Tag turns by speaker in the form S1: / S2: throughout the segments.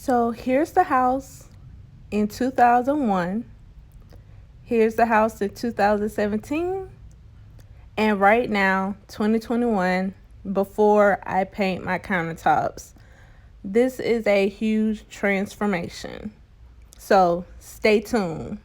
S1: So here's the house in 2001. Here's the house in 2017. And right now, 2021, before I paint my countertops. This is a huge transformation. So stay tuned.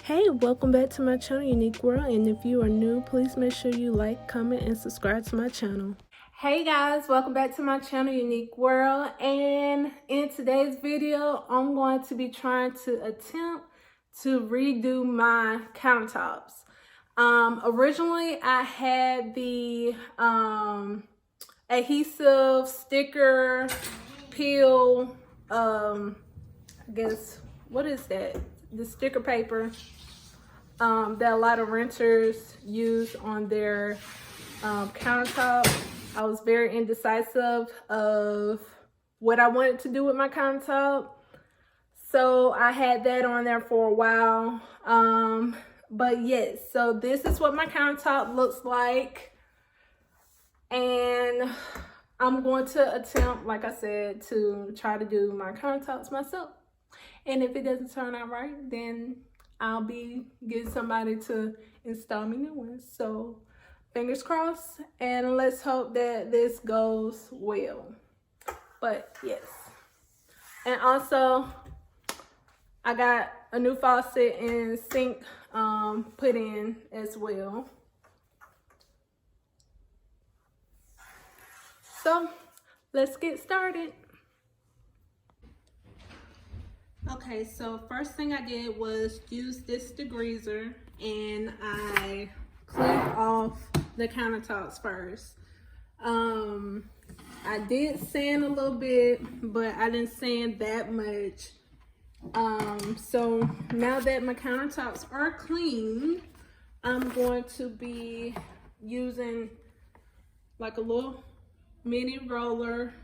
S1: Hey, welcome back to my channel, Unique World. And if you are new, please make sure you like, comment, and subscribe to my channel. Hey guys, welcome back to my channel, Unique World. And in today's video, I'm going to be trying to attempt to redo my countertops. Originally I had the adhesive sticker peel, I guess, what is that? The sticker paper that a lot of renters use on their countertop. I was very indecisive of what I wanted to do with my countertop. So I had that on there for a while. But yes, so this is what my countertop looks like. And I'm going to attempt, like I said, to try to do my countertops myself. And if it doesn't turn out right, then I'll be getting somebody to install me new ones. So fingers crossed, and let's hope that this goes well. But yes. And also, I got a new faucet and sink put in as well. So let's get started. Okay, so first thing I did was use this degreaser, and I cleaned off the countertops first. I did sand a little bit, but I didn't sand that much. So now that my countertops are clean, I'm going to be using like a little mini roller.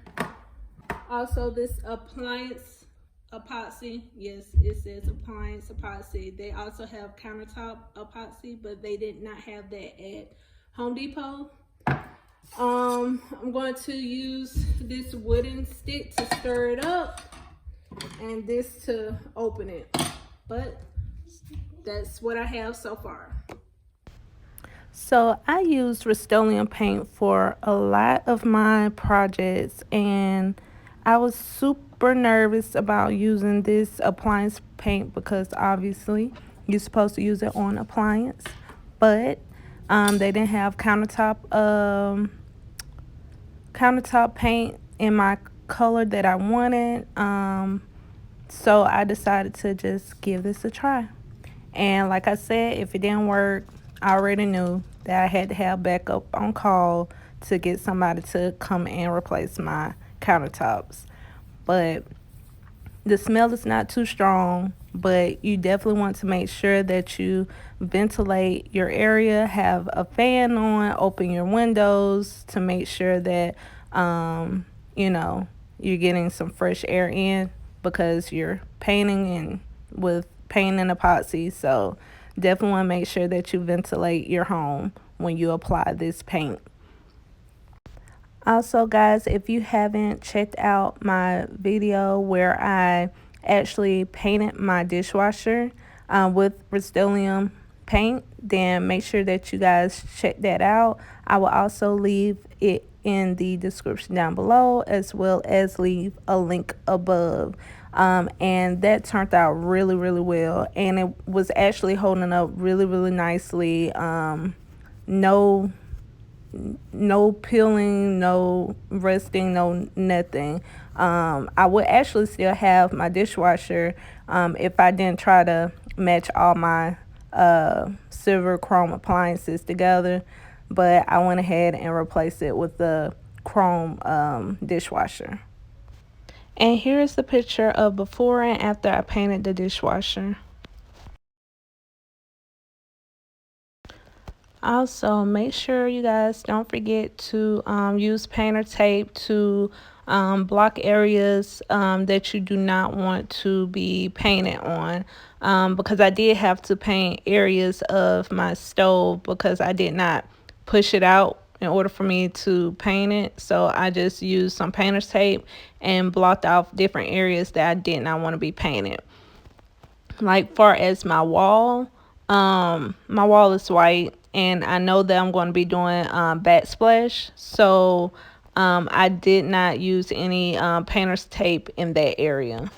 S1: Also this appliance epoxy. Yes, it says appliance epoxy. They also have countertop epoxy, but they did not have that at Home Depot. I'm going to use this wooden stick to stir it up and this to open it. But that's what I have so far. So I used Rust-Oleum paint for a lot of my projects, and I was super nervous about using this appliance paint because obviously you're supposed to use it on appliance, but they didn't have countertop paint in my color that I wanted. So I decided to just give this a try. And like I said, if it didn't work, I already knew that I had to have backup on call to get somebody to come and replace my countertops. But the smell is not too strong, but you definitely want to make sure that you ventilate your area, have a fan on, open your windows to make sure that you know, you're getting some fresh air in, because you're painting and with paint and epoxy. So definitely want to make sure that you ventilate your home when you apply this paint. Also guys, if you haven't checked out my video where I actually painted my dishwasher with Rust-Oleum paint, then make sure that you guys check that out. I will also leave it in the description down below, as well as leave a link above. And that turned out really well, and it was actually holding up really nicely. No peeling, no rusting, no nothing. I would actually still have my dishwasher if I didn't try to match all my silver chrome appliances together, but I went ahead and replaced it with the chrome dishwasher. And here's the picture of before and after I painted the dishwasher. Also, make sure you guys don't forget to use painter tape to block areas that you do not want to be painted on, because I did have to paint areas of my stove because I did not push it out in order for me to paint it. So I just used some painter's tape and blocked off different areas that I did not want to be painted. Like far as my wall is white, and I know that I'm going to be doing backsplash. So I did not use any painter's tape in that area.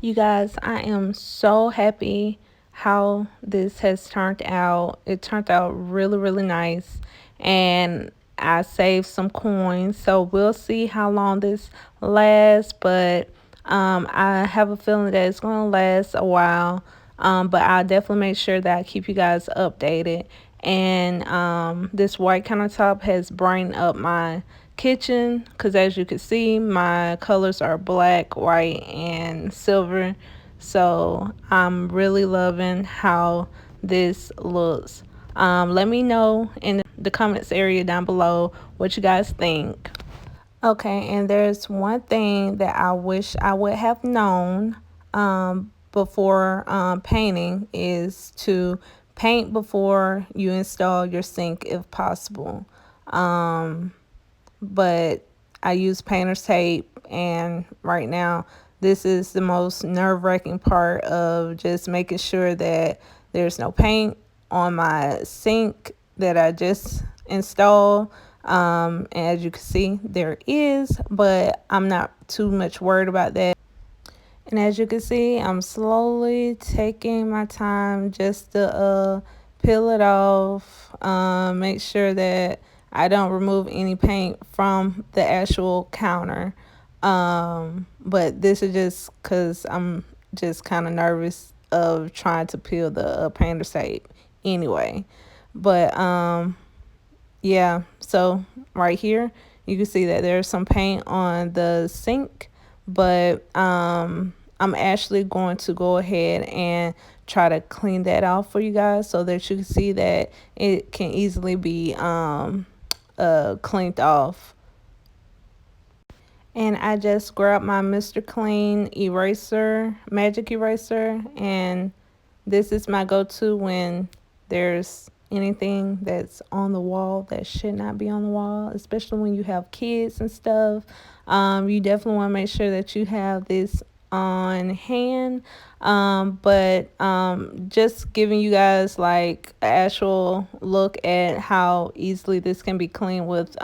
S1: You guys, I am so happy how this has turned out. It turned out really, really nice. And I saved some coins. So we'll see how long this lasts. But I have a feeling that it's going to last a while. But I'll definitely make sure that I keep you guys updated. And this white countertop has brightened up my kitchen because, as you can see, my colors are black, white, and silver. So I'm really loving how this looks. Let me know in the comments area down below what you guys think. Okay, and there's one thing that I wish I would have known before painting is to paint before you install your sink if possible. But I use painter's tape, and right now this is the most nerve-wracking part of just making sure that there's no paint on my sink that I just installed. And as you can see, there is, but I'm not too much worried about that. And as you can see, I'm slowly taking my time just to peel it off, make sure that I don't remove any paint from the actual counter. But this is just because I'm just kind of nervous of trying to peel the painter's tape anyway. But yeah, so right here, you can see that there's some paint on the sink, but I'm actually going to go ahead and try to clean that off for you guys so that you can see that it can easily be cleaned off. And I just grabbed my Mr. Clean eraser, magic eraser, and this is my go-to when there's anything that's on the wall that should not be on the wall, especially when you have kids and stuff. You definitely want to make sure that you have this on hand. But just giving you guys like an actual look at how easily this can be cleaned with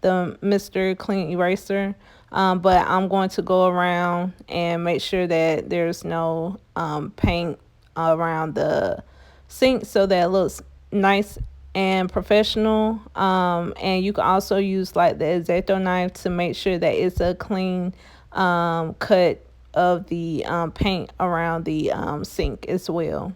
S1: the Mr. Clean Eraser. But I'm going to go around and make sure that there's no paint around the sink so that it looks nice and professional. And you can also use like the X-Acto knife to make sure that it's a clean cut of the paint around the sink as well.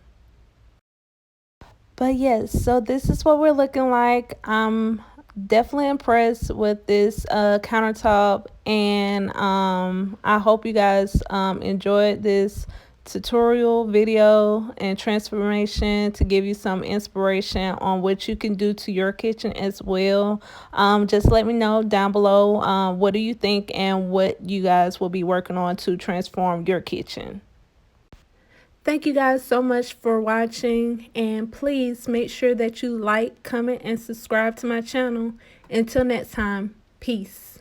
S1: But yes, so this is what we're looking like. I'm definitely impressed with this countertop, and I hope you guys enjoyed this tutorial video and transformation to give you some inspiration on what you can do to your kitchen as well. Just let me know down below what do you think and what you guys will be working on to transform your kitchen. Thank you guys so much for watching, and please make sure that you like, comment, and subscribe to my channel. Until next time, peace.